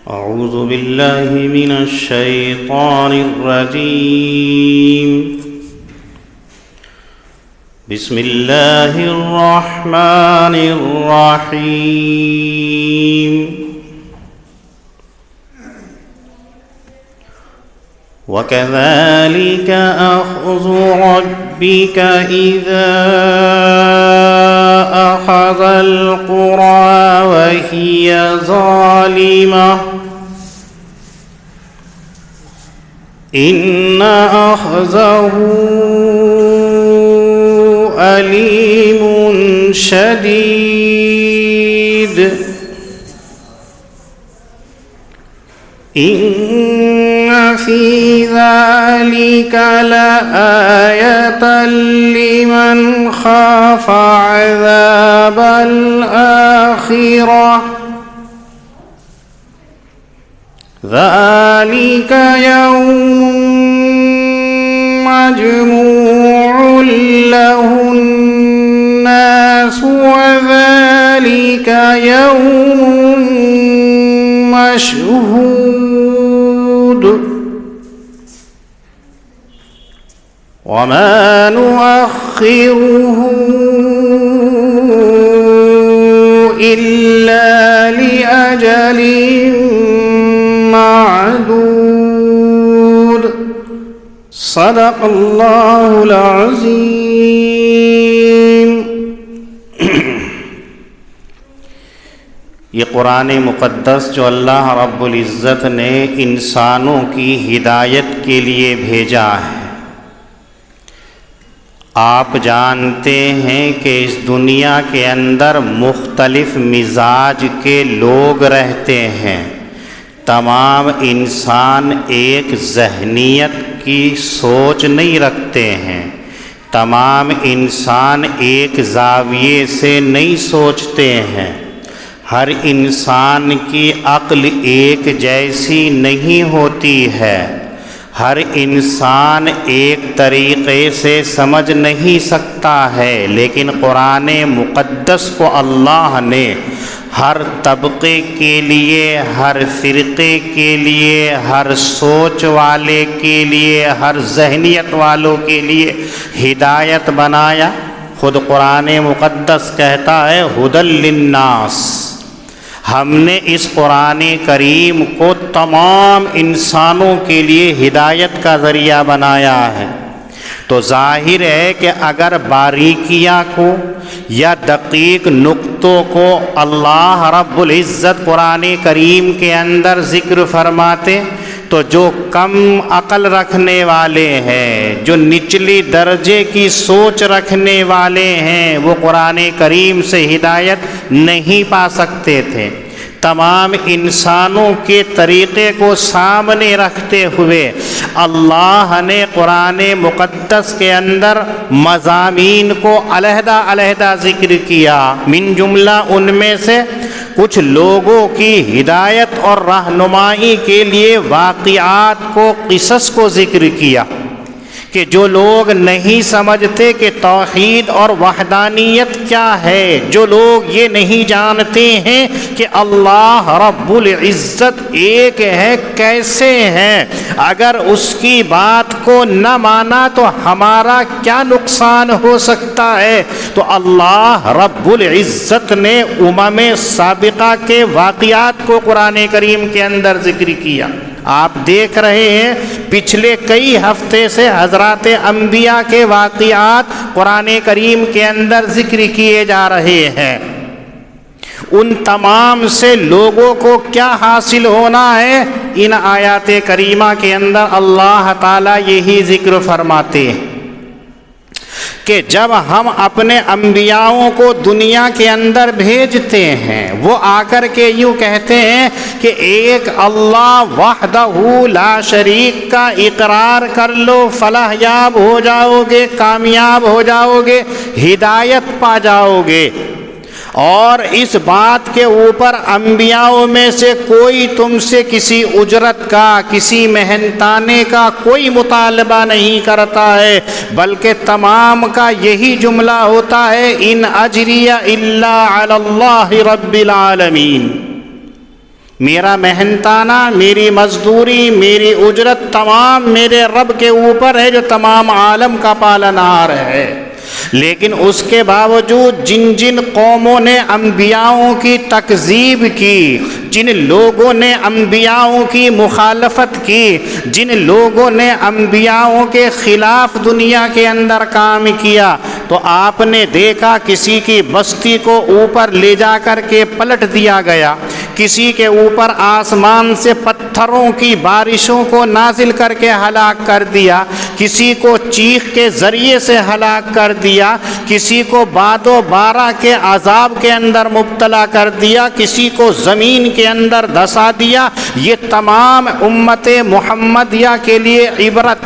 أعوذ بالله من الشيطان الرجيم. بسم الله الرحمن الرحيم. وكذلك أخذ ربك إذا أخذ القرى وهي ظالمة إن أخذه أليم شديد. إن في ذلك لآية لمن خاف عذاب الآخرة. ذلك يوم مجموع له الناس وذلك يوم مشهود. وما نؤخره إلا لأجل معدود. صدق الله العظيم. یہ قرآن مقدس جو اللہ رب العزت نے انسانوں کی ہدایت کے لیے بھیجا ہے. آپ جانتے ہیں کہ اس دنیا کے اندر مختلف مزاج کے لوگ رہتے ہیں. تمام انسان ایک ذہنیت کی سوچ نہیں رکھتے ہیں. تمام انسان ایک زاویے سے نہیں سوچتے ہیں. ہر انسان کی عقل ایک جیسی نہیں ہوتی ہے. ہر انسان ایک طریقے سے سمجھ نہیں سکتا ہے. لیکن قرآن مقدس کو اللہ نے ہر طبقے کے لیے، ہر فرقے کے لیے، ہر سوچ والے کے لیے، ہر ذہنیت والوں کے لیے ہدایت بنایا. خود قرآن مقدس کہتا ہے ھدی للناس. ہم نے اس قرآن کریم کو تمام انسانوں کے لیے ہدایت کا ذریعہ بنایا ہے. تو ظاہر ہے کہ اگر باریکیاں کو یا دقیق نقطوں کو اللہ رب العزت قرآن کریم کے اندر ذکر فرماتے تو جو کم عقل رکھنے والے ہیں، جو نچلی درجے کی سوچ رکھنے والے ہیں، وہ قرآن کریم سے ہدایت نہیں پا سکتے تھے. تمام انسانوں کے طریقے کو سامنے رکھتے ہوئے اللہ نے قرآن مقدس کے اندر مضامین کو علیحدہ علیحدہ ذکر کیا. من جملہ ان میں سے کچھ لوگوں کی ہدایت اور رہنمائی کے لیے واقعات کو، قصص کو ذکر کیا کہ جو لوگ نہیں سمجھتے کہ توحید اور وحدانیت کیا ہے، جو لوگ یہ نہیں جانتے ہیں کہ اللہ رب العزت ایک ہے، کیسے ہیں، اگر اس کی بات کو نہ مانا تو ہمارا کیا نقصان ہو سکتا ہے. تو اللہ رب العزت نے امم سابقہ کے واقعات کو قرآن کریم کے اندر ذکر کیا. آپ دیکھ رہے ہیں پچھلے کئی ہفتے سے حضرات انبیاء کے واقعات قرآن کریم کے اندر ذکر کیے جا رہے ہیں. ان تمام سے لوگوں کو کیا حاصل ہونا ہے؟ ان آیات کریمہ کے اندر اللہ تعالیٰ یہی ذکر فرماتے ہیں کہ جب ہم اپنے انبیاءوں کو دنیا کے اندر بھیجتے ہیں، وہ آ کر کے یوں کہتے ہیں کہ ایک اللہ وحدہ لا شریک کا اقرار کر لو، فلاح یاب ہو جاؤ گے، کامیاب ہو جاؤ گے، ہدایت پا جاؤ گے. اور اس بات کے اوپر انبیاءوں میں سے کوئی تم سے کسی اجرت کا، کسی محنتانے کا کوئی مطالبہ نہیں کرتا ہے، بلکہ تمام کا یہی جملہ ہوتا ہے ان اجریہ الا علی اللہ رب العالمین، میرا محنتانہ، میری مزدوری، میری اجرت تمام میرے رب کے اوپر ہے جو تمام عالم کا پالنہار ہے۔ لیکن اس کے باوجود جن جن قوموں نے انبیاؤں کی تکذیب کی، جن لوگوں نے انبیاؤں کی مخالفت کی، جن لوگوں نے انبیاؤں کے خلاف دنیا کے اندر کام کیا، تو آپ نے دیکھا کسی کی بستی کو اوپر لے جا کر کے پلٹ دیا گیا، کسی کے اوپر آسمان سے پتھروں کی بارشوں کو نازل کر کے ہلاک کر دیا، کسی کو چیخ کے ذریعے سے ہلاک کر دیا، کسی کو باد و بارہ کے عذاب کے اندر مبتلا کر دیا، کسی کو زمین کے اندر دھسا دیا۔ یہ تمام امت محمدیہ کے لیے عبرت،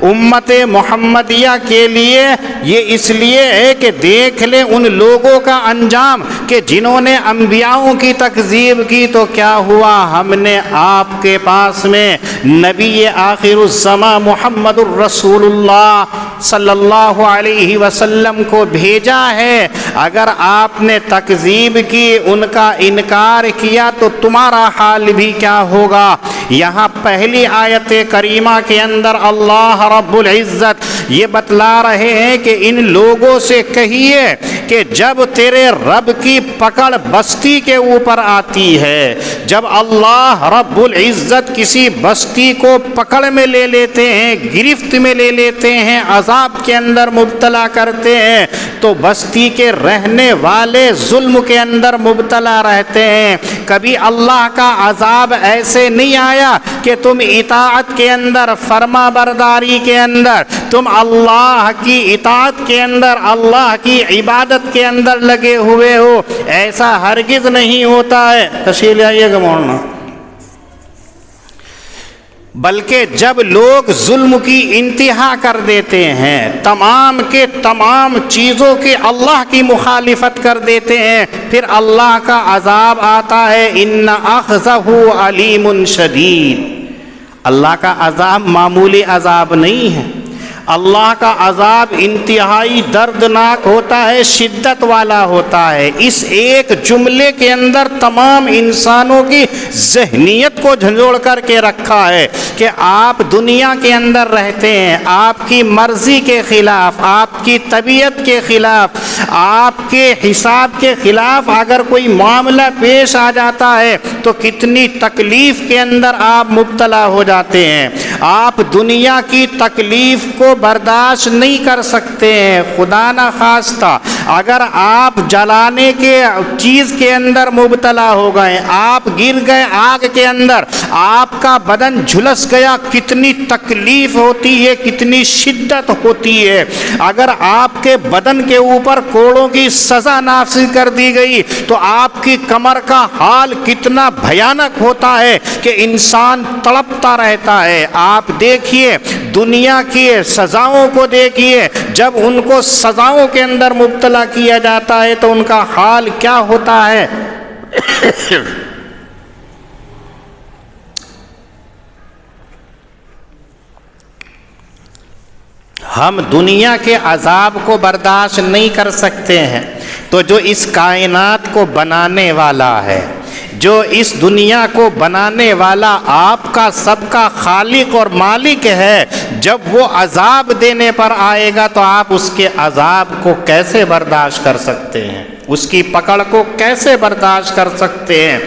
امت محمدیہ کے لیے یہ اس لیے ہے کہ دیکھ لیں ان لوگوں کا انجام کہ جنہوں نے انبیاؤں کی تکذیب کی تو کیا ہوا۔ ہم نے آپ کے پاس میں نبی آخر الزمان محمد الرسول اللہ صلی اللہ علیہ وسلم کو بھیجا ہے، اگر آپ نے تکذیب کی، ان کا انکار کیا تو تمہارا حال بھی کیا ہوگا۔ یہاں پہلی آیت کریمہ کے اندر اللہ رب العزت یہ بتلا رہے ہیں کہ ان لوگوں سے کہیے کہ جب تیرے رب کی پکڑ بستی کے اوپر آتی ہے، جب اللہ رب العزت کسی بستی کو پکڑ میں لے لیتے ہیں، گرفت میں لے لیتے ہیں، عذاب کے اندر مبتلا کرتے ہیں، تو بستی کے رہنے والے ظلم کے اندر مبتلا رہتے ہیں۔ کبھی اللہ کا عذاب ایسے نہیں آیا کہ تم اطاعت کے اندر، فرما برداری کے اندر، تم اللہ کی اطاعت کے اندر، اللہ کی عبادت کے اندر لگے ہوئے ہو، ایسا ہرگز نہیں ہوتا ہے۔ تشریح لے آئیے گا مولانا۔ بلکہ جب لوگ ظلم کی انتہا کر دیتے ہیں، تمام کے تمام چیزوں کے اللہ کی مخالفت کر دیتے ہیں، پھر اللہ کا عذاب آتا ہے۔ ان اخذہ علیم شدید، اللہ کا عذاب معمولی عذاب نہیں ہے، اللہ کا عذاب انتہائی دردناک ہوتا ہے، شدت والا ہوتا ہے۔ اس ایک جملے کے اندر تمام انسانوں کی ذہنیت کو جھنجھوڑ کر کے رکھا ہے کہ آپ دنیا کے اندر رہتے ہیں، آپ کی مرضی کے خلاف، آپ کی طبیعت کے خلاف، آپ کے حساب کے خلاف اگر کوئی معاملہ پیش آ جاتا ہے تو کتنی تکلیف کے اندر آپ مبتلا ہو جاتے ہیں۔ آپ دنیا کی تکلیف کو برداشت نہیں کر سکتے ہیں، خدا نہ خواستہ اگر آپ جلانے کے چیز کے اندر مبتلا ہو گئے، آپ گر گئے آگ کے اندر، آپ کا بدن جھلس گیا، کتنی تکلیف ہوتی ہے، کتنی شدت ہوتی ہے۔ اگر آپ کے بدن کے اوپر کوڑوں کی سزا نافذ کر دی گئی تو آپ کی کمر کا حال کتنا بھیانک ہوتا ہے کہ انسان تڑپتا رہتا ہے۔ آپ دیکھیے دنیا کی سزاؤں کو دیکھیے، جب ان کو سزاؤں کے اندر مبتلا کیا جاتا ہے تو ان کا حال کیا ہوتا ہے۔ ہم دنیا کے عذاب کو برداشت نہیں کر سکتے ہیں، تو جو اس کائنات کو بنانے والا ہے، جو اس دنیا کو بنانے والا آپ کا سب کا خالق اور مالک ہے، جب وہ عذاب دینے پر آئے گا تو آپ اس کے عذاب کو کیسے برداشت کر سکتے ہیں، اس کی پکڑ کو کیسے برداشت کر سکتے ہیں۔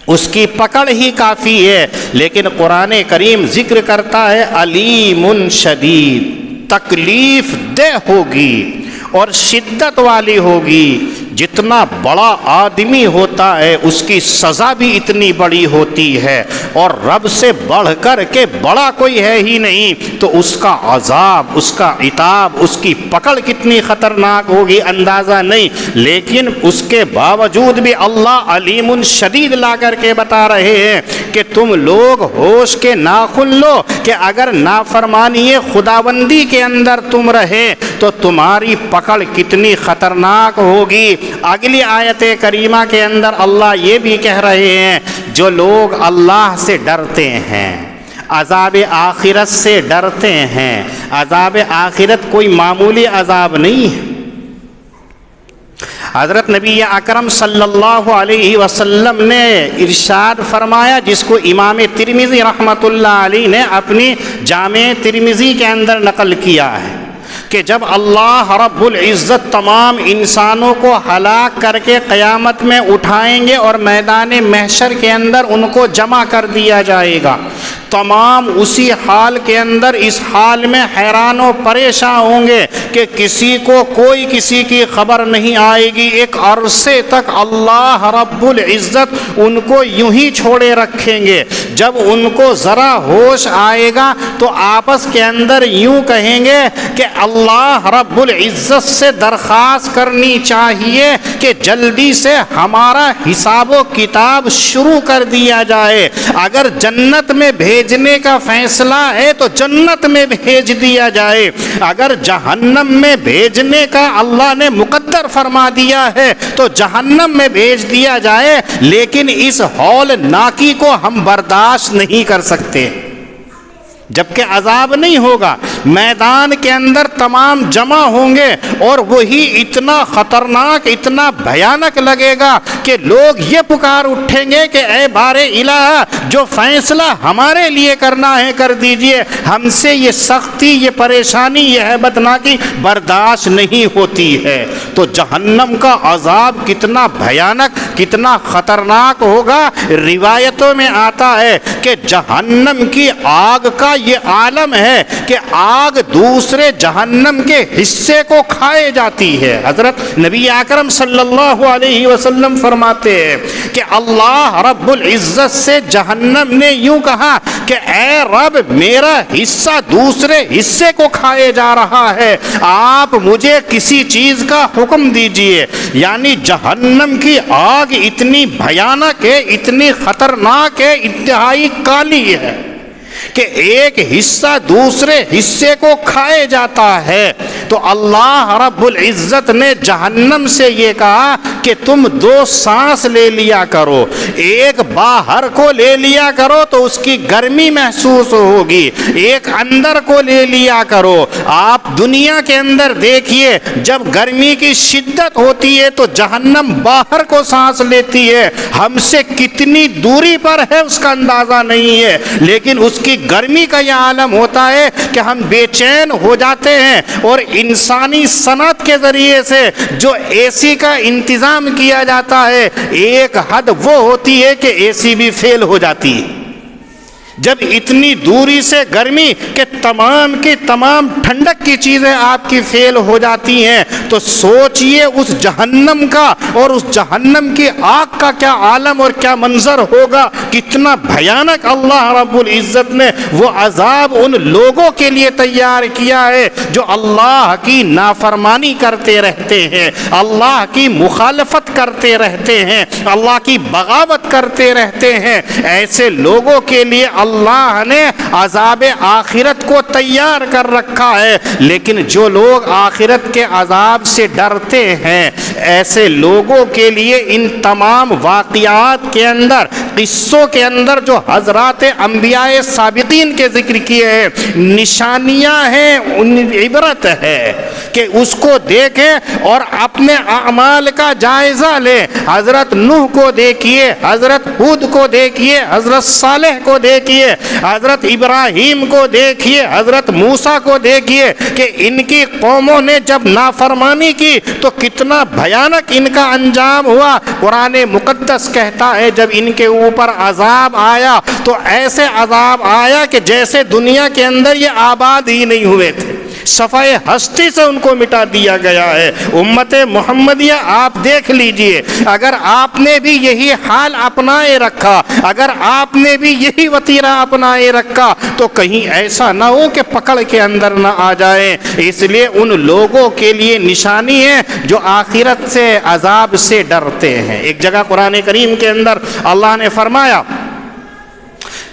اس کی پکڑ ہی کافی ہے، لیکن قرآن کریم ذکر کرتا ہے علیم شدید، تکلیف دہ ہوگی اور شدت والی ہوگی۔ جتنا بڑا آدمی ہوتا ہے اس کی سزا بھی اتنی بڑی ہوتی ہے، اور رب سے بڑھ کر کے بڑا کوئی ہے ہی نہیں، تو اس کا عذاب، اس کا عتاب، اس کی پکڑ کتنی خطرناک ہوگی اندازہ نہیں۔ لیکن اس کے باوجود بھی اللہ علیم شدید لا کر کے بتا رہے ہیں کہ تم لوگ ہوش کے ناخن لو کہ اگر نافرمانی خداوندی کے اندر تم رہے تو تمہاری پکڑ کتنی خطرناک ہوگی۔ اگلی آیت کریمہ کے اندر اللہ یہ بھی کہہ رہے ہیں جو لوگ اللہ سے ڈرتے ہیں، عذاب آخرت سے ڈرتے ہیں، عذاب آخرت کوئی معمولی عذاب نہیں ہے۔ حضرت نبی اکرم صلی اللہ علیہ وسلم نے ارشاد فرمایا، جس کو امام ترمذی رحمۃ اللہ علیہ نے اپنی جامع ترمذی کے اندر نقل کیا ہے، کہ جب اللہ رب العزت تمام انسانوں کو ہلاک کر کے قیامت میں اٹھائیں گے اور میدان محشر کے اندر ان کو جمع کر دیا جائے گا، تمام اسی حال کے اندر اس حال میں حیران و پریشان ہوں گے کہ کسی کو کوئی کسی کی خبر نہیں آئے گی۔ ایک عرصے تک اللہ رب العزت ان کو یوں ہی چھوڑے رکھیں گے۔ جب ان کو ذرا ہوش آئے گا تو آپس کے اندر یوں کہیں گے کہ اللہ رب العزت سے درخواست کرنی چاہیے کہ جلدی سے ہمارا حساب و کتاب شروع کر دیا جائے، اگر جنت میں بھیجنے کا فیصلہ ہے تو جنت میں بھیج دیا جائے، اگر جہنم میں بھیجنے کا اللہ نے مقدر فرما دیا ہے تو جہنم میں بھیج دیا جائے، لیکن اس ہولناکی کو ہم برداشت نہیں کر سکتے۔ جبکہ عذاب نہیں ہوگا، میدان کے اندر تمام جمع ہوں گے اور وہی اتنا خطرناک، اتنا بھیانک لگے گا کہ لوگ یہ پکار اٹھیں گے کہ اے بار الہ، جو فیصلہ ہمارے لیے کرنا ہے کر دیجئے، ہم سے یہ سختی، یہ پریشانی، یہ ہیبتناکی برداشت نہیں ہوتی ہے۔ تو جہنم کا عذاب کتنا بھیانک، کتنا خطرناک ہوگا۔ روایتوں میں آتا ہے کہ جہنم کی آگ کا یہ عالم ہے کہ آگ دوسرے جہنم کے حصے کو کھائے جاتی ہے۔ حضرت نبی اکرم صلی اللہ علیہ وسلم فرماتے ہیں کہ اللہ رب العزت سے جہنم نے یوں کہا کہ اے رب، میرا حصہ دوسرے حصے کو کھائے جا رہا ہے، آپ مجھے کسی چیز کا حکم دیجئے۔ یعنی جہنم کی آگ اتنی بھیانک ہے، اتنی خطرناک ہے، انتہائی کالی ہے کہ ایک حصہ دوسرے حصے کو کھائے جاتا ہے۔ تو اللہ رب العزت نے جہنم سے یہ کہا کہ تم دو سانس لے لیا کرو، ایک باہر کو لے لیا کرو تو اس کی گرمی محسوس ہوگی، ایک اندر کو لے لیا کرو۔ آپ دنیا کے اندر دیکھیے، جب گرمی کی شدت ہوتی ہے تو جہنم باہر کو سانس لیتی ہے، ہم سے کتنی دوری پر ہے اس کا اندازہ نہیں ہے، لیکن اس کی گرمی کا یہ عالم ہوتا ہے کہ ہم بے چین ہو جاتے ہیں۔ اور انسانی صنعت کے ذریعے سے جو اے سی کا انتظام کیا جاتا ہے، ایک حد وہ ہوتی ہے کہ اے سی بھی فیل ہو جاتی ہے۔ جب اتنی دوری سے گرمی کہ تمام کی تمام ٹھنڈک کی چیزیں آپ کی فیل ہو جاتی ہیں، تو سوچئے اس جہنم کا اور اس جہنم کی آگ کا کیا عالم اور کیا منظر ہوگا، کتنا بھیانک اللہ رب العزت نے وہ عذاب ان لوگوں کے لیے تیار کیا ہے جو اللہ کی نافرمانی کرتے رہتے ہیں، اللہ کی مخالفت کرتے رہتے ہیں، اللہ کی بغاوت کرتے رہتے ہیں۔ ایسے لوگوں کے لیے اللہ نے عذاب آخرت کو تیار کر رکھا ہے۔ لیکن جو لوگ آخرت کے عذاب سے ڈرتے ہیں، ایسے لوگوں کے لیے ان تمام واقعات کے اندر، قصوں کے اندر جو حضرات انبیاء سابقین کے ذکر کیے ہیں، نشانیاں ہیں، عبرت ہے کہ اس کو دیکھیں اور اپنے اعمال کا جائزہ لیں۔ حضرت نوح کو دیکھیے، حضرت ہود کو دیکھیے، حضرت صالح کو دیکھیے، حضرت ابراہیم کو دیکھیے، حضرت موسیٰ کو دیکھیے کہ ان کی قوموں نے جب نافرمانی کی تو کتنا بھیانک ان کا انجام ہوا۔ قرآن مقدس کہتا ہے جب ان کے اوپر عذاب آیا تو ایسے عذاب آیا کہ جیسے دنیا کے اندر یہ آباد ہی نہیں ہوئے تھے، صفحہ ہستی سے ان کو مٹا دیا گیا ہے۔ امت محمدیہ آپ دیکھ لیجئے، اگر آپ نے بھی یہی حال اپنائے رکھا، اگر آپ نے بھی یہی وتیرہ اپنائے رکھا تو کہیں ایسا نہ ہو کہ پکڑ کے اندر نہ آ جائیں۔ اس لیے ان لوگوں کے لیے نشانی ہے جو آخرت سے، عذاب سے ڈرتے ہیں۔ ایک جگہ قرآن کریم کے اندر اللہ نے فرمایا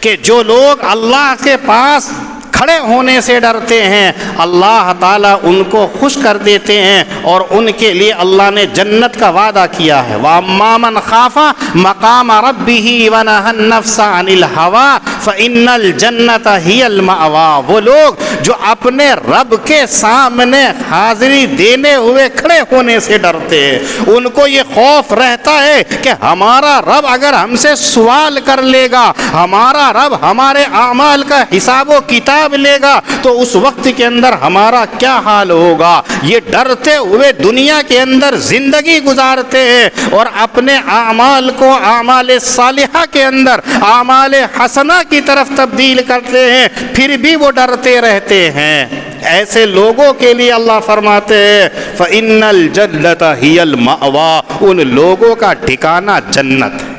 کہ جو لوگ اللہ کے پاس کھڑے ہونے سے ڈرتے ہیں، اللہ تعالیٰ ان کو خوش کر دیتے ہیں اور ان کے لیے اللہ نے جنت کا وعدہ کیا ہے۔ وَأَمَّا مَنْ خَافَ مَقَامَ رَبِّهِ وَنَهَى النَّفْسَ عَنِ الْهَوَىٰ فَإِنَّ الْجَنَّةَ هِيَ الْمَأْوَىٰ، وہ لوگ جو اپنے رب کے سامنے حاضری دینے ہوئے کھڑے ہونے سے ڈرتے ہیں، ان کو یہ خوف رہتا ہے کہ ہمارا رب اگر ہم سے سوال کر لے گا، ہمارا رب ہمارے اعمال کا حساب و کتاب لے گا تو اس وقت کے اندر ہمارا کیا حال ہوگا۔ یہ ڈرتے ہوئے دنیا کے اندر زندگی گزارتے ہیں اور اپنے اعمال کو اعمال صالحہ کے اندر اعمال حسنہ کی طرف تبدیل کرتے ہیں، پھر بھی وہ ڈرتے رہتے ہیں۔ ایسے لوگوں کے لیے اللہ فرماتے ہیں فَإِنَّ الْجَنَّةَ هِيَ الْمَأْوَىٰ، ان لوگوں کا ٹھکانہ جنت ہے۔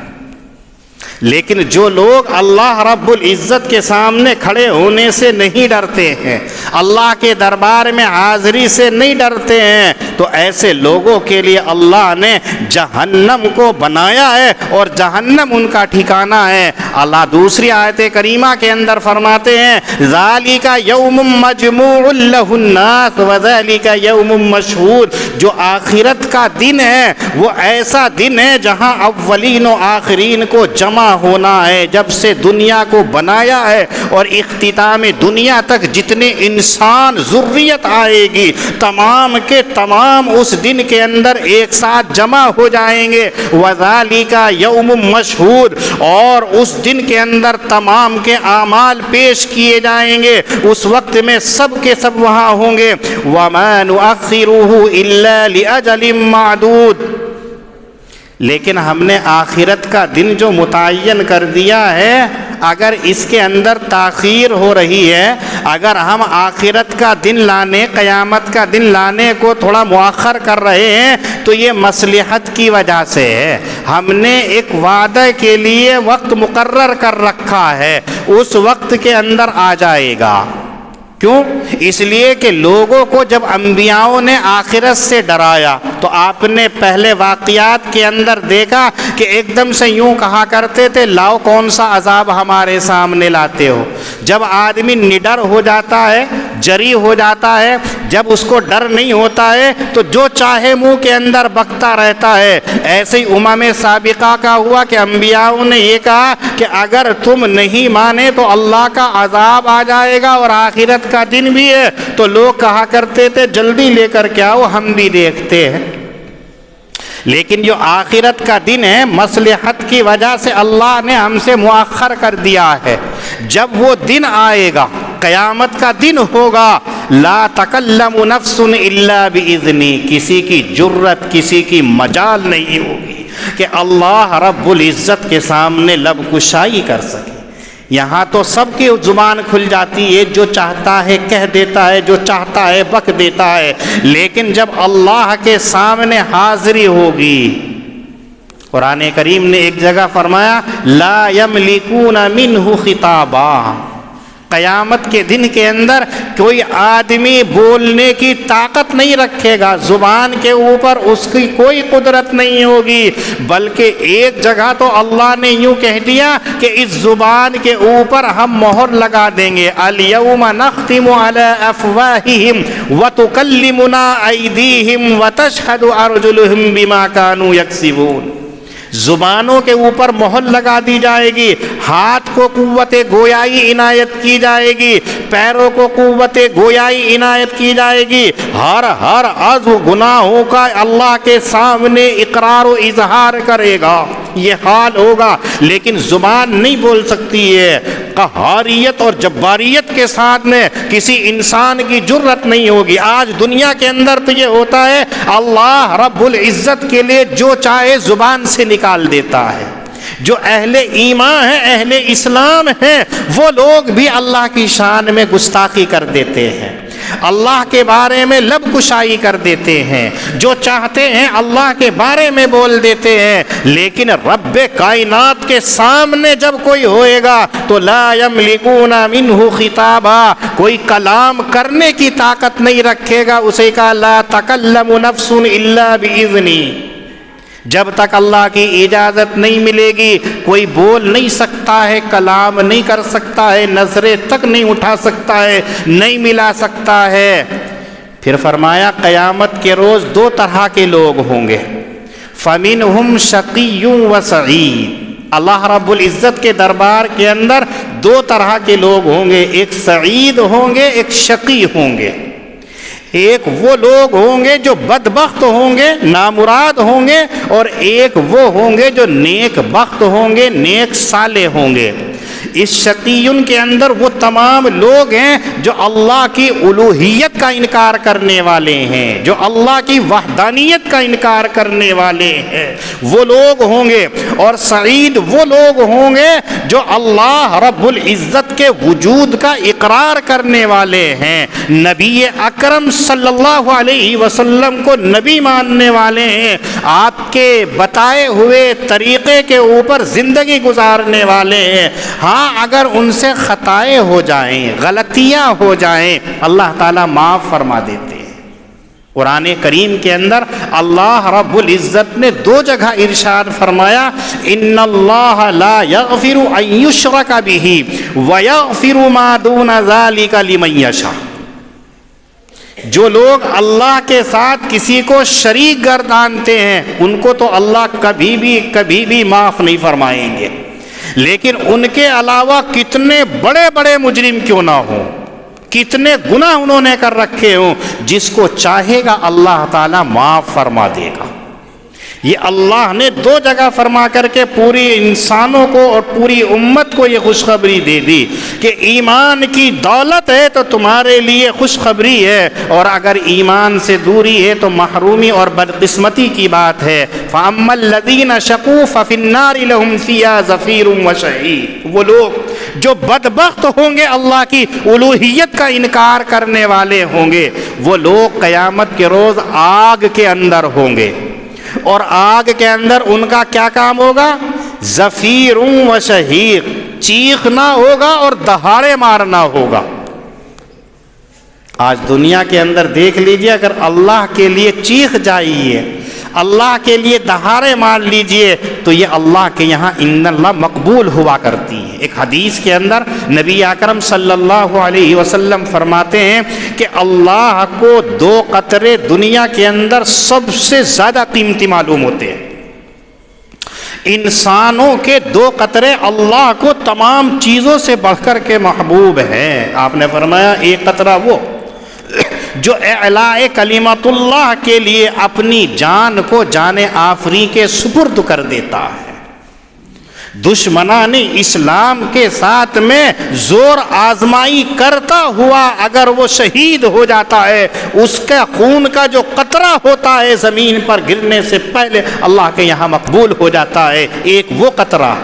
لیکن جو لوگ اللہ رب العزت کے سامنے کھڑے ہونے سے نہیں ڈرتے ہیں، اللہ کے دربار میں حاضری سے نہیں ڈرتے ہیں، تو ایسے لوگوں کے لیے اللہ نے جہنم کو بنایا ہے اور جہنم ان کا ٹھکانہ ہے۔ اللہ دوسری آیت کریمہ کے اندر فرماتے ہیں ذَلِكَ يَوْمٌ مَجْمُوعٌ لَهُ النَّاسُ وَذَلِكَ يَوْمٌ مَشْهُودٌ، جو آخرت کا دن ہے وہ ایسا دن ہے جہاں اولین و آخرین کو جمع ہونا ہے۔ جب سے دنیا کو بنایا ہے اور اختتام دنیا تک جتنے انسان ذریت آئے گی تمام کے تمام اس دن کے اندر ایک ساتھ جمع ہو جائیں گے۔ وَذَلِكَ يَوْمٌ مَشْهُودٌ، اور اس دن کے اندر تمام کے اعمال پیش کیے جائیں گے، اس وقت میں سب کے سب وہاں ہوں گے۔ وَمَا نُؤَخِّرُهُ إِلَّا لِأَجَلٍ مَّعْدُودٍ، لیکن ہم نے آخرت کا دن جو متعین کر دیا ہے، اگر اس کے اندر تاخیر ہو رہی ہے، اگر ہم آخرت کا دن لانے، قیامت کا دن لانے کو تھوڑا مؤخر کر رہے ہیں تو یہ مصلحت کی وجہ سے ہے۔ ہم نے ایک وعدے کے لیے وقت مقرر کر رکھا ہے، اس وقت کے اندر آ جائے گا۔ کیوں؟ اس لیے کہ لوگوں کو جب انبیاؤں نے آخرت سے ڈرایا تو آپ نے پہلے واقعات کے اندر دیکھا کہ ایک دم سے یوں کہا کرتے تھے لاؤ کون سا عذاب ہمارے سامنے لاتے ہو۔ جب آدمی نڈر ہو جاتا ہے، جری ہو جاتا ہے، جب اس کو ڈر نہیں ہوتا ہے تو جو چاہے منہ کے اندر بکتا رہتا ہے۔ ایسے ہی امم سابقہ کا ہوا کہ انبیاؤں نے یہ کہا کہ اگر تم نہیں مانے تو اللہ کا عذاب آ جائے گا اور آخرت کا دن بھی ہے، تو لوگ کہا کرتے تھے جلدی لے کر کے آؤ ہم بھی دیکھتے ہیں۔ لیکن جو آخرت کا دن ہے مصلحت کی وجہ سے اللہ نے ہم سے مؤخر کر دیا ہے۔ جب وہ دن آئے گا، قیامت کا دن ہوگا، لا تکلم نفس الا باذنی، کسی کی جرت، کسی کی مجال نہیں ہوگی کہ اللہ رب العزت کے سامنے لب کشائی کر سکے۔ یہاں تو سب کی زبان کھل جاتی ہے، جو چاہتا ہے کہہ دیتا ہے، جو چاہتا ہے بک دیتا ہے، لیکن جب اللہ کے سامنے حاضری ہوگی، قرآن کریم نے ایک جگہ فرمایا لا یملکون منہ خطابا، قیامت کے دن کے اندر کوئی آدمی بولنے کی طاقت نہیں رکھے گا، زبان کے اوپر اس کی کوئی قدرت نہیں ہوگی، بلکہ ایک جگہ تو اللہ نے یوں کہہ دیا کہ اس زبان کے اوپر ہم مہر لگا دیں گے الیوم نختم علی افواہہم وتکلمنا ایدیہم وتشہد ارجلہم بما کانوا یکسبون، زبانوں کے اوپر مہر لگا دی جائے گی، ہاتھ کو قوت گویائی عنایت کی جائے گی، پیروں کو قوت گویائی عنایت کی جائے گی، ہر عضو گناہوں کا اللہ کے سامنے اقرار و اظہار کرے گا، یہ حال ہوگا، لیکن زبان نہیں بول سکتی ہے۔ قہاریت اور جباریت کے ساتھ میں کسی انسان کی جرت نہیں ہوگی۔ آج دنیا کے اندر تو یہ ہوتا ہے اللہ رب العزت کے لیے جو چاہے زبان سے نکال دیتا ہے۔ جو اہل ایمان ہیں، اہل اسلام ہیں، وہ لوگ بھی اللہ کی شان میں گستاخی کر دیتے ہیں، اللہ کے بارے میں لب کشائی کر دیتے ہیں، جو چاہتے ہیں اللہ کے بارے میں بول دیتے ہیں، لیکن رب کائنات کے سامنے جب کوئی ہوئے گا تو لا یملکون منہ خطابا، کوئی کلام کرنے کی طاقت نہیں رکھے گا، اسے کہا لا تکلم نفس الا باذنی، جب تک اللہ کی اجازت نہیں ملے گی کوئی بول نہیں سکتا ہے، کلام نہیں کر سکتا ہے، نظریں تک نہیں اٹھا سکتا ہے، نہیں ملا سکتا ہے۔ پھر فرمایا قیامت کے روز دو طرح کے لوگ ہوں گے، فَمِنْهُمْ شَقِيٌّ وَسَعِيدٌ۔ اللہ رب العزت کے دربار کے اندر دو طرح کے لوگ ہوں گے، ایک سعید ہوں گے، ایک شقی ہوں گے۔ ایک وہ لوگ ہوں گے جو بدبخت ہوں گے، نامراد ہوں گے، اور ایک وہ ہوں گے جو نیک بخت ہوں گے، نیک صالح ہوں گے۔ اس شقیون کے اندر وہ تمام لوگ ہیں جو اللہ کی الوہیت کا انکار کرنے والے ہیں، جو اللہ کی وحدانیت کا انکار کرنے والے ہیں، وہ لوگ ہوں گے۔ اور سعید وہ لوگ ہوں گے جو اللہ رب العزت کے وجود کا اقرار کرنے والے ہیں، نبی اکرم صلی اللہ علیہ وسلم کو نبی ماننے والے ہیں، آپ کے بتائے ہوئے طریقے کے اوپر زندگی گزارنے والے ہیں۔ ہاں اگر ان سے خطائیں ہو جائیں، غلطیاں ہو جائیں، اللہ تعالیٰ معاف فرما دیتے ہیں۔ قرآن کریم کے اندر اللہ رب العزت نے دو جگہ ارشاد فرمایا، ان اللہ لا یغفر ان یشرک بہ ویغفر ما دون ذلک لمن یشاء۔ جو لوگ اللہ کے ساتھ کسی کو شریک گردانتے ہیں ان کو تو اللہ کبھی بھی معاف نہیں فرمائیں گے، لیکن ان کے علاوہ کتنے بڑے بڑے مجرم کیوں نہ ہوں، کتنے گناہ انہوں نے کر رکھے ہوں، جس کو چاہے گا اللہ تعالیٰ معاف فرما دے گا۔ یہ اللہ نے دو جگہ فرما کر کے پوری انسانوں کو اور پوری امت کو یہ خوشخبری دے دی کہ ایمان کی دولت ہے تو تمہارے لیے خوشخبری ہے، اور اگر ایمان سے دوری ہے تو محرومی اور بدقسمتی کی بات ہے۔ فَأَمَّا الَّذِينَ شَقُوا فَفِي النَّارِ لَهُمْ فِيهَا زَفِيرٌ وَشَهِيقٌ۔ وہ لوگ جو بدبخت ہوں گے، اللہ کی الوہیت کا انکار کرنے والے ہوں گے، وہ لوگ قیامت کے روز آگ کے اندر ہوں گے، اور آگ کے اندر ان کا کیا کام ہوگا؟ زفیر و شہیق، چیخنا ہوگا اور دہاڑے مارنا ہوگا۔ آج دنیا کے اندر دیکھ لیجئے، اگر اللہ کے لیے چیخ جائیے، اللہ کے لیے دہاڑے مار لیجئے، تو یہ اللہ کے یہاں ان اللہ مقبول ہوا کرتی ہے۔ ایک حدیث کے اندر نبی اکرم صلی اللہ علیہ وسلم فرماتے ہیں کہ اللہ کو دو قطرے دنیا کے اندر سب سے زیادہ قیمتی معلوم ہوتے ہیں۔ انسانوں کے دو قطرے اللہ کو تمام چیزوں سے بڑھ کر کے محبوب ہیں۔ آپ نے فرمایا ایک قطرہ وہ جو اعلاء کلمت اللہ کے لیے اپنی جان کو جان آفری کے سپرد کر دیتا ہے۔ دشمنان اسلام کے ساتھ میں زور آزمائی کرتا ہوا اگر وہ شہید ہو جاتا ہے، اس کے خون کا جو قطرہ ہوتا ہے زمین پر گرنے سے پہلے اللہ کے یہاں مقبول ہو جاتا ہے۔ ایک وہ قطرہ،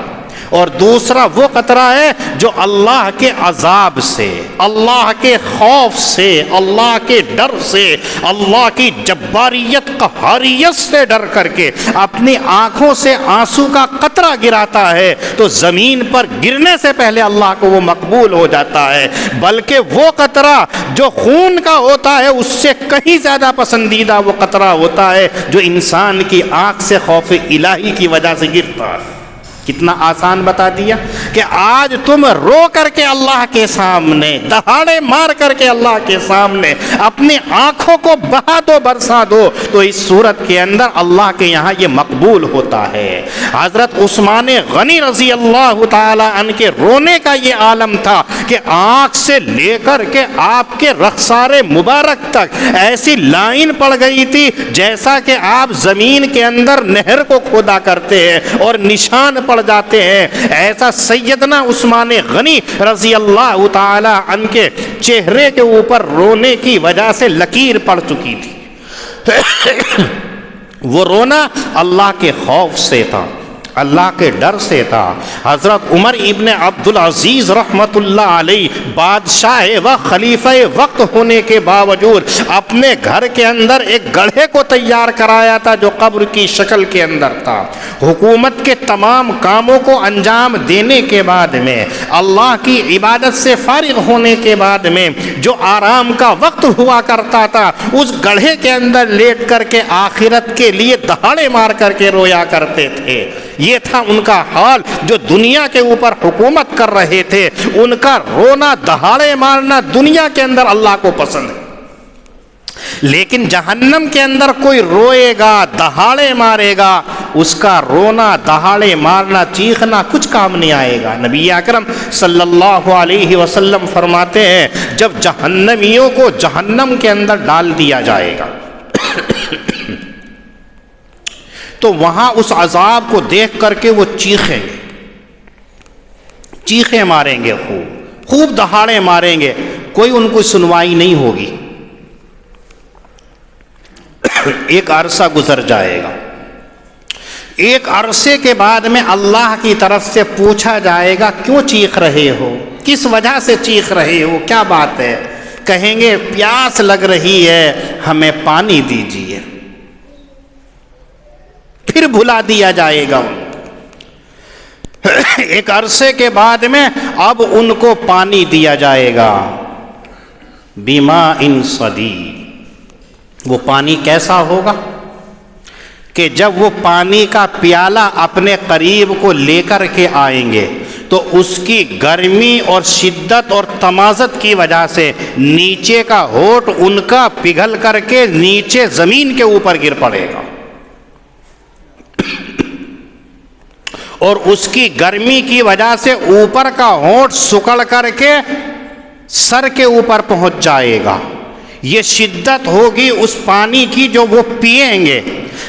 اور دوسرا وہ قطرہ ہے جو اللہ کے عذاب سے، اللہ کے خوف سے، اللہ کے ڈر سے، اللہ کی جباریت قہاریت سے ڈر کر کے اپنی آنکھوں سے آنسو کا قطرہ گراتا ہے تو زمین پر گرنے سے پہلے اللہ کو وہ مقبول ہو جاتا ہے۔ بلکہ وہ قطرہ جو خون کا ہوتا ہے اس سے کہیں زیادہ پسندیدہ وہ قطرہ ہوتا ہے جو انسان کی آنکھ سے خوف الہی کی وجہ سے گرتا ہے۔ کتنا آسان بتا دیا کہ آج تم رو کر کے اللہ کے سامنے، دہاڑے مار کر کے اللہ کے سامنے اپنی آنکھوں کو بہا دو، برسا دو، تو اس صورت کے اندر اللہ کے یہاں یہ مقبول ہوتا ہے۔ حضرت عثمان غنی رضی اللہ تعالی عنہ کے رونے کا یہ عالم تھا کہ آنکھ سے لے کر کے آپ کے رخسار مبارک تک ایسی لائن پڑ گئی تھی جیسا کہ آپ زمین کے اندر نہر کو کھودا کرتے ہیں اور نشان پڑ جاتے ہیں۔ ایسا سیدنا عثمان غنی رضی اللہ تعالی عنہ کے چہرے کے اوپر رونے کی وجہ سے لکیر پڑ چکی تھی۔ وہ رونا اللہ کے خوف سے تھا، اللہ کے ڈر سے تھا۔ حضرت عمر ابن عبدالعزیز رحمۃ اللہ علیہ بادشاہ و خلیفہ وقت ہونے کے باوجود اپنے گھر کے اندر ایک گڑھے کو تیار کرایا تھا جو قبر کی شکل کے اندر تھا۔ حکومت کے تمام کاموں کو انجام دینے کے بعد میں، اللہ کی عبادت سے فارغ ہونے کے بعد میں جو آرام کا وقت ہوا کرتا تھا، اس گڑھے کے اندر لیٹ کر کے آخرت کے لیے دہاڑے مار کر کے رویا کرتے تھے۔ یہ تھا ان کا حال۔ جو دنیا کے اوپر حکومت کر رہے تھے، ان کا رونا دہاڑے مارنا دنیا کے اندر اللہ کو پسند ہے، لیکن جہنم کے اندر کوئی روئے گا، دہاڑے مارے گا، اس کا رونا دہاڑے مارنا چیخنا کچھ کام نہیں آئے گا۔ نبی اکرم صلی اللہ علیہ وسلم فرماتے ہیں جب جہنمیوں کو جہنم کے اندر ڈال دیا جائے گا تو وہاں اس عذاب کو دیکھ کر کے وہ چیخیں گے، چیخیں ماریں گے، خوب دہاڑے ماریں گے، کوئی ان کو سنوائی نہیں ہوگی۔ ایک عرصہ گزر جائے گا، ایک عرصے کے بعد میں اللہ کی طرف سے پوچھا جائے گا کیوں چیخ رہے ہو، کس وجہ سے چیخ رہے ہو، کیا بات ہے؟ کہیں گے پیاس لگ رہی ہے، ہمیں پانی دیجیے۔ پھر بھلا دیا جائے گا۔ ایک عرصے کے بعد میں اب ان کو پانی دیا جائے گا، بِمَاءٍ صَدِيدٍ۔ وہ پانی کیسا ہوگا کہ جب وہ پانی کا پیالہ اپنے قریب کو لے کر کے آئیں گے تو اس کی گرمی اور شدت اور تمازت کی وجہ سے نیچے کا ہونٹ ان کا پگھل کر کے نیچے زمین کے اوپر گر پڑے گا، اور اس کی گرمی کی وجہ سے اوپر کا ہونٹ سکڑ کر کے سر کے اوپر پہنچ جائے گا۔ یہ شدت ہوگی اس پانی کی جو وہ پئیں گے،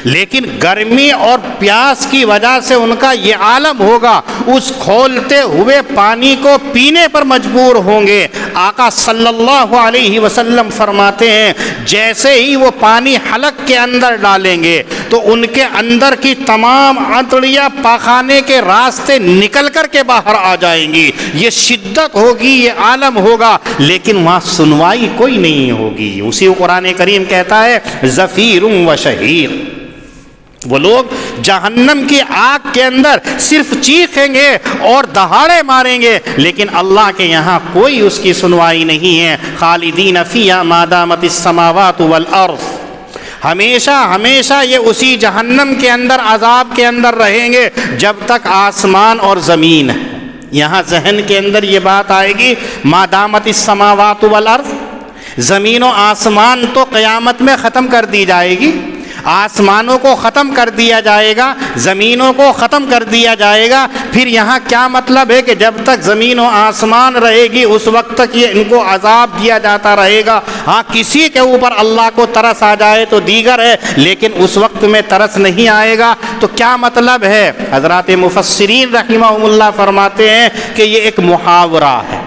لیکن گرمی اور پیاس کی وجہ سے ان کا یہ عالم ہوگا، اس کھولتے ہوئے پانی کو پینے پر مجبور ہوں گے۔ آقا صلی اللہ علیہ وسلم فرماتے ہیں جیسے ہی وہ پانی حلق کے اندر ڈالیں گے تو ان کے اندر کی تمام عطریاں پاخانے کے راستے نکل کر کے باہر آ جائیں گی۔ یہ شدت ہوگی، یہ عالم ہوگا، لیکن وہاں سنوائی کوئی نہیں ہوگی۔ اسی قرآن کریم کہتا ہے زفیر و شہیر۔ وہ لوگ جہنم کی آگ کے اندر صرف چیخیں گے اور دہاڑے ماریں گے، لیکن اللہ کے یہاں کوئی اس کی سنوائی نہیں ہے۔ خالدین فیہا ما دامت السماوات والارض، ہمیشہ ہمیشہ یہ اسی جہنم کے اندر عذاب کے اندر رہیں گے جب تک آسمان اور زمین ہے۔ یہاں ذہن کے اندر یہ بات آئے گی ما دامت السماوات والارض، زمین و آسمان تو قیامت میں ختم کر دی جائے گی، آسمانوں کو ختم کر دیا جائے گا، زمینوں کو ختم کر دیا جائے گا۔ پھر یہاں کیا مطلب ہے کہ جب تک زمین و آسمان رہے گی اس وقت تک یہ ان کو عذاب دیا جاتا رہے گا۔ ہاں کسی کے اوپر اللہ کو ترس آ جائے تو دیگر ہے، لیکن اس وقت میں ترس نہیں آئے گا۔ تو کیا مطلب ہے؟ حضرات مفسرین رحمہم اللہ فرماتے ہیں کہ یہ ایک محاورہ ہے۔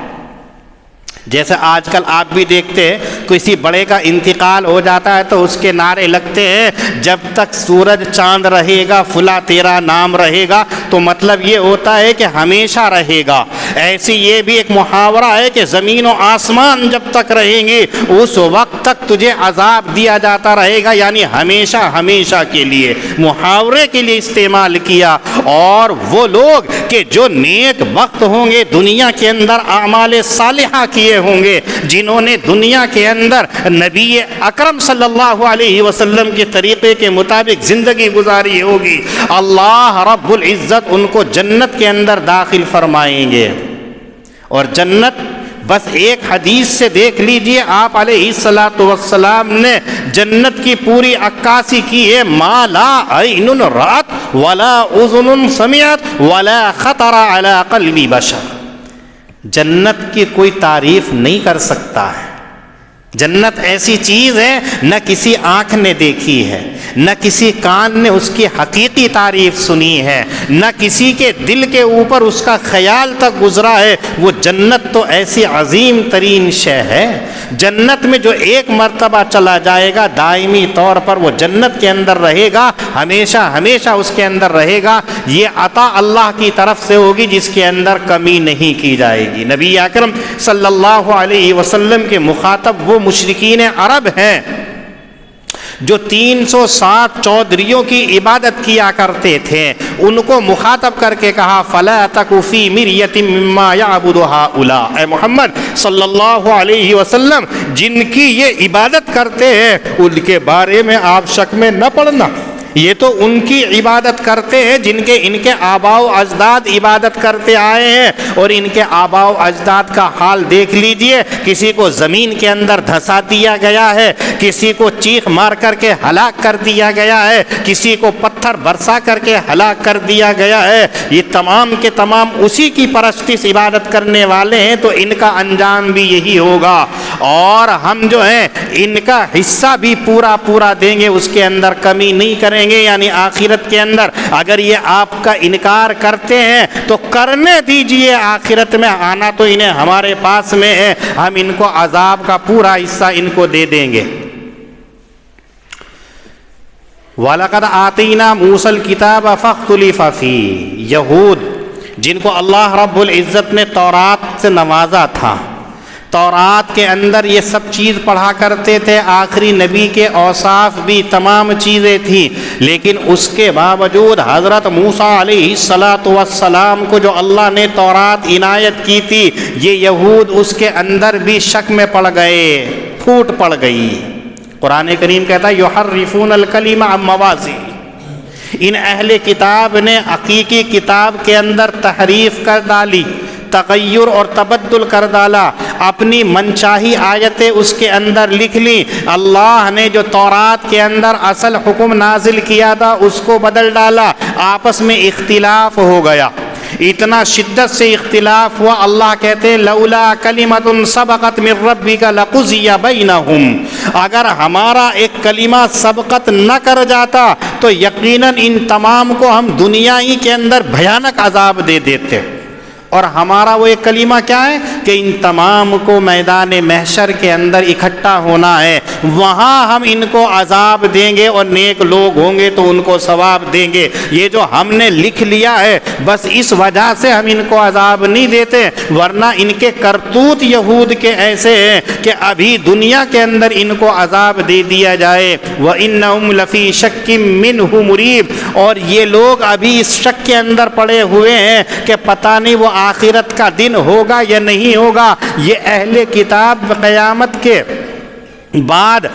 جیسے آج کل آپ بھی دیکھتے ہیں کسی بڑے کا انتقال ہو جاتا ہے تو اس کے نعرے لگتے ہیں جب تک سورج چاند رہے گا فلاں تیرا نام رہے گا، تو مطلب یہ ہوتا ہے کہ ہمیشہ رہے گا۔ ایسی یہ بھی ایک محاورہ ہے کہ زمین و آسمان جب تک رہیں گے اس وقت تک تجھے عذاب دیا جاتا رہے گا، یعنی ہمیشہ ہمیشہ کے لیے، محاورے کے لیے استعمال کیا۔ اور وہ لوگ کہ جو نیک وقت ہوں گے، دنیا کے اندر اعمال صالحہ کیے ہوں گے، جنہوں نے دنیا کے اندر نبی اکرم صلی اللہ علیہ وسلم کے طریقے کے مطابق زندگی گزاری ہوگی، اللہ رب العزت ان کو جنت کے اندر داخل فرمائیں گے۔ اور جنت بس ایک حدیث سے دیکھ لیجئے، آپ علیہ الصلاۃ والسلام نے جنت کی پوری عکاسی کی ہے، ما لا عین رأت ولا اذن سمعت ولا خطر علی قلب بشر۔ جنت کی کوئی تعریف نہیں کر سکتا ہے، جنت ایسی چیز ہے نہ کسی آنکھ نے دیکھی ہے، نہ کسی کان نے اس کی حقیقی تعریف سنی ہے، نہ کسی کے دل کے اوپر اس کا خیال تک گزرا ہے۔ وہ جنت تو ایسی عظیم ترین شے ہے، جنت میں جو ایک مرتبہ چلا جائے گا دائمی طور پر وہ جنت کے اندر رہے گا، ہمیشہ ہمیشہ اس کے اندر رہے گا۔ یہ عطا اللہ کی طرف سے ہوگی جس کے اندر کمی نہیں کی جائے گی۔ نبی اکرم صلی اللہ علیہ وسلم کے مخاطب وہ مشرکین عرب ہیں جو 360 چودھریوں کی عبادت کیا کرتے تھے، ان کو مخاطب کر کے کہا فَلَا تَكُ فِي مِرْيَةٍ مِّمَّا يَعْبُدُ هَؤُلَاءِ۔ اے محمد صلی اللہ علیہ وسلم، جن کی یہ عبادت کرتے ہیں ان کے بارے میں آپ شک میں نہ پڑنا، یہ تو ان کی عبادت کرتے ہیں جن کے ان کے آباء و اجداد عبادت کرتے آئے ہیں، اور ان کے آباء و اجداد کا حال دیکھ لیجئے۔ کسی کو زمین کے اندر دھسا دیا گیا ہے، کسی کو چیخ مار کر کے ہلاک کر دیا گیا ہے، کسی کو پتھر برسا کر کے ہلاک کر دیا گیا ہے۔ یہ تمام کے تمام اسی کی پرستش عبادت کرنے والے ہیں، تو ان کا انجام بھی یہی ہوگا، اور ہم جو ہیں ان کا حصہ بھی پورا پورا دیں گے، اس کے اندر کمی نہیں کریں گے، یعنی آخرت کے اندر۔ اگر یہ آپ کا انکار کرتے ہیں تو کرنے دیجئے، آخرت میں آنا تو انہیں ہمارے پاس میں ہے، ہم ان کو عذاب کا پورا حصہ ان کو دے دیں گے۔ وَلَقَدْ آتَيْنَا مُوسَى الْكِتَابَ فَاخْتُلِفَ فِيهِ، یہود جن کو اللہ رب العزت نے تورات سے نوازا تھا، تورات کے اندر یہ سب چیز پڑھا کرتے تھے، آخری نبی کے اوصاف بھی تمام چیزیں تھیں، لیکن اس کے باوجود حضرت موسیٰ علیہ السلام کو جو اللہ نے تورات عنایت کی تھی، یہ یہود اس کے اندر بھی شک میں پڑ گئے، پھوٹ پڑ گئی۔ قرآن کریم کہتا ہے یحرفون الکلم عن مواضعہ، ان اہل کتاب نے حقیقی کتاب کے اندر تحریف کر ڈالی، تغیر اور تبدل کر ڈالا، اپنی منچاہی آیتیں اس کے اندر لکھ لی۔ اللہ نے جو تورات کے اندر اصل حکم نازل کیا تھا اس کو بدل ڈالا، آپس میں اختلاف ہو گیا، اتنا شدت سے اختلاف ہوا، اللہ کہتے ہیں لولا کلمۃ سبقت من ربک لقضی بینہم، اگر ہمارا ایک کلمہ سبقت نہ کر جاتا تو یقیناً ان تمام کو ہم دنیا ہی کے اندر بھیانک عذاب دے دیتے۔ اور ہمارا وہ ایک کلمہ کیا ہے کہ ان تمام کو میدان محشر کے اندر اکٹھا ہونا ہے، وہاں ہم ان کو عذاب دیں گے، اور نیک لوگ ہوں گے تو ان کو ثواب دیں گے۔ یہ جو ہم نے لکھ لیا ہے بس اس وجہ سے ہم ان کو عذاب نہیں دیتے، ورنہ ان کے کرتوت یہود کے ایسے ہیں کہ ابھی دنیا کے اندر ان کو عذاب دے دیا جائے۔ وَإِنَّهُمْ لَفِي شَكٍّ مِّنْهُ مُرِيبٍ، اور یہ لوگ ابھی اس شک کے اندر پڑے ہوئے ہیں کہ پتہ نہیں وہ آخرت کا دن ہوگا یا نہیں ہوگا۔ یہ اہل کتاب قیامت کے بعد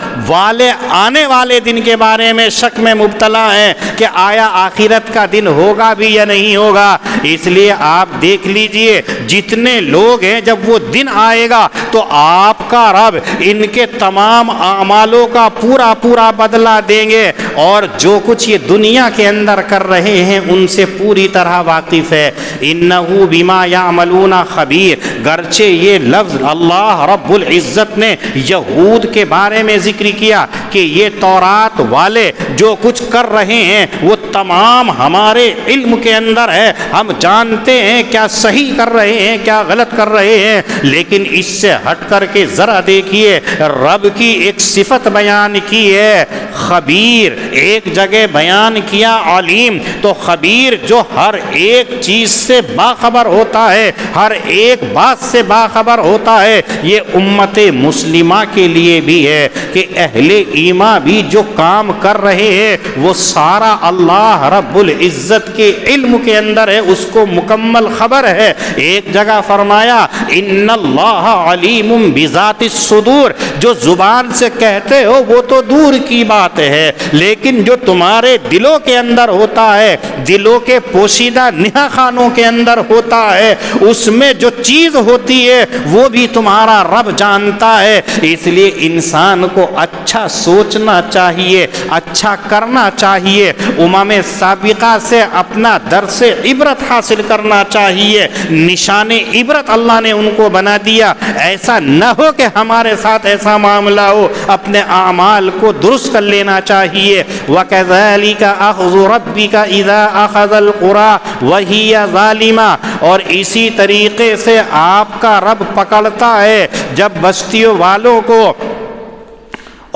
آنے والے دن کے بارے میں شک میں مبتلا ہیں کہ آیا آخرت کا دن ہوگا بھی یا نہیں ہوگا۔ اس لیے آپ دیکھ لیجئے جتنے لوگ ہیں، جب وہ دن آئے گا تو آپ کا رب ان کے تمام اعمالوں کا پورا پورا بدلہ دیں گے، اور جو کچھ یہ دنیا کے اندر کر رہے ہیں ان سے پوری طرح واقف ہے۔ انہ بما یعملون خبیر، گرچہ یہ لفظ اللہ رب العزت نے یہود کے بارے میں ذکر کیا کہ یہ تورات والے جو کچھ کر رہے ہیں وہ تمام ہمارے علم کے اندر ہے، ہم جانتے ہیں کیا صحیح کر رہے ہیں کیا غلط کر رہے ہیں، لیکن اس سے ہٹ کر کے ذرا دیکھیے رب کی ایک صفت بیان کی ہے خبیر، ایک جگہ بیان کیا علیم، تو خبیر جو ہر ایک چیز سے باخبر ہوتا ہے، ہر ایک بات سے باخبر ہوتا ہے، یہ امت مسلمہ کے لیے بھی ہے کہ اہل ایمان بھی جو کام کر رہے ہیں وہ سارا اللہ رب العزت کے علم کے اندر ہے، اس کو مکمل خبر ہے۔ ایک جگہ فرمایا ان اللہ علیم بذات الصدور، جو زبان سے کہتے ہو وہ تو دور کی بات ہے، لیکن جو تمہارے دلوں کے اندر ہوتا ہے، دلوں کے پوشیدہ نہا خانوں کے اندر ہوتا ہے، اس میں جو چیز ہوتی ہے وہ بھی تمہارا رب جانتا ہے۔ اس لیے انسان کو اچھا سوچنا چاہیے، اچھا کرنا چاہیے، امم سابقہ سے اپنا درس عبرت حاصل کرنا چاہیے، نشان عبرت اللہ نے ان کو بنا دیا۔ ایسا نہ ہو کہ ہمارے ساتھ ایسا معاملہ ہو، اپنے اعمال کو درست کر لینا چاہیے۔ وَكَذَلِكَ أَخْذُ رَبِّكَ إِذَا أَخَذَ الْقُرَىٰ وَهِيَ ظَالِمَةٌ، اور اسی طریقے سے آپ کا رب پکڑتا ہے جب بستیوں والوں کو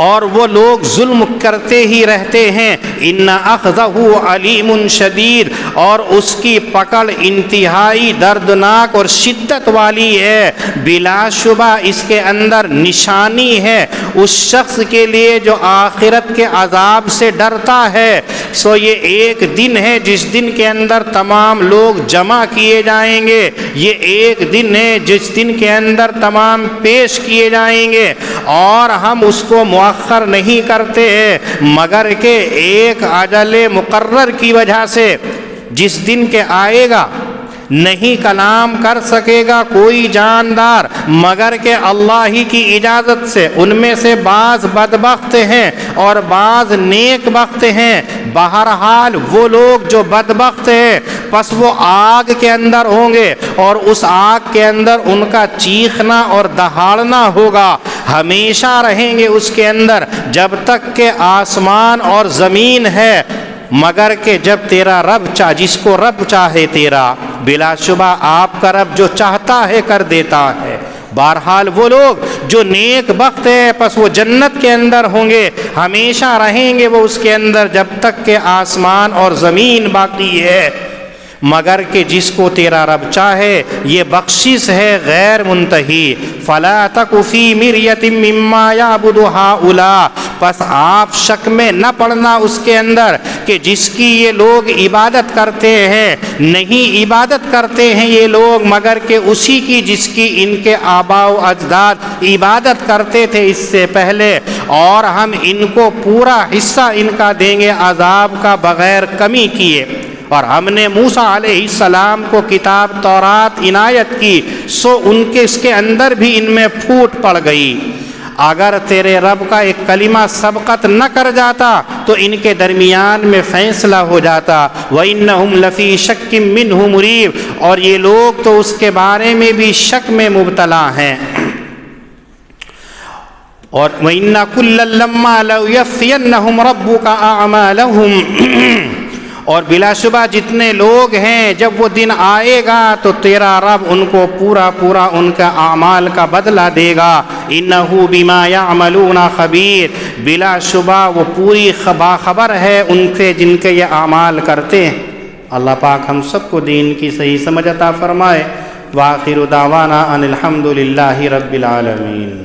اور وہ لوگ ظلم کرتے ہی رہتے ہیں۔ ان اخذہ علیم شدید، اور اس کی پکڑ انتہائی دردناک اور شدت والی ہے۔ بلا شبہ اس کے اندر نشانی ہے اس شخص کے لیے جو آخرت کے عذاب سے ڈرتا ہے۔ سو یہ ایک دن ہے جس دن کے اندر تمام لوگ جمع کیے جائیں گے، یہ ایک دن ہے جس دن کے اندر تمام پیش کیے جائیں گے، اور ہم اس کو مؤخر نہیں کرتے ہیں مگر کہ ایک اجل مقرر کی وجہ سے جس دن کے آئے گا نہیں کلام کر سکے گا کوئی جاندار مگر کہ اللہ ہی کی اجازت سے۔ ان میں سے بعض بدبخت ہیں اور بعض نیک بخت ہیں۔ بہرحال وہ لوگ جو بدبخت ہیں پس وہ آگ کے اندر ہوں گے، اور اس آگ کے اندر ان کا چیخنا اور دہاڑنا ہوگا، ہمیشہ رہیں گے اس کے اندر جب تک کہ آسمان اور زمین ہے، مگر کہ جب تیرا رب جس کو رب چاہے تیرا، بلا شبہ آپ کا رب جو چاہتا ہے کر دیتا ہے۔ بہرحال وہ لوگ جو نیک بخت ہے پس وہ جنت کے اندر ہوں گے، ہمیشہ رہیں گے وہ اس کے اندر جب تک کہ آسمان اور زمین باقی ہے، مگر کہ جس کو تیرا رب چاہے۔ یہ بخشش ہے غیر منتہی۔ فلا تک فی مریۃ مما یعبد ہؤلاء، پس آپ شک میں نہ پڑنا اس کے اندر کہ جس کی یہ لوگ عبادت کرتے ہیں، نہیں عبادت کرتے ہیں یہ لوگ مگر کہ اسی کی جس کی ان کے آباء و اجداد عبادت کرتے تھے اس سے پہلے، اور ہم ان کو پورا حصہ ان کا دیں گے عذاب کا بغیر کمی کیے۔ اور ہم نے موسیٰ علیہ السلام کو کتاب تورات عنایت کی، سو ان کے اس کے اندر بھی ان میں پھوٹ پڑ گئی۔ اگر تیرے رب کا ایک کلمہ سبقت نہ کر جاتا تو ان کے درمیان میں فیصلہ ہو جاتا۔ وَإِنَّهُمْ لَفِي شَكٍّ مِّنْهُ مُرِيبٍ، اور یہ لوگ تو اس کے بارے میں بھی شک میں مبتلا ہیں۔ اور وَإِنَّ كُلًّا لَمَّا لَيُوَفِّيَنَّهُمْ رَبُّكَ أَعْمَالَهُمْ، اور بلا شبہ جتنے لوگ ہیں جب وہ دن آئے گا تو تیرا رب ان کو پورا ان کا اعمال کا بدلہ دے گا۔ انہ بما یعملون خبیر، بلا شبہ وہ پوری باخبر ہے ان سے جن کے یہ اعمال کرتے ہیں۔ اللہ پاک ہم سب کو دین کی صحیح سمجھ عطا فرمائے۔ وآخر دعوانا ان الحمد للہ رب العالمین۔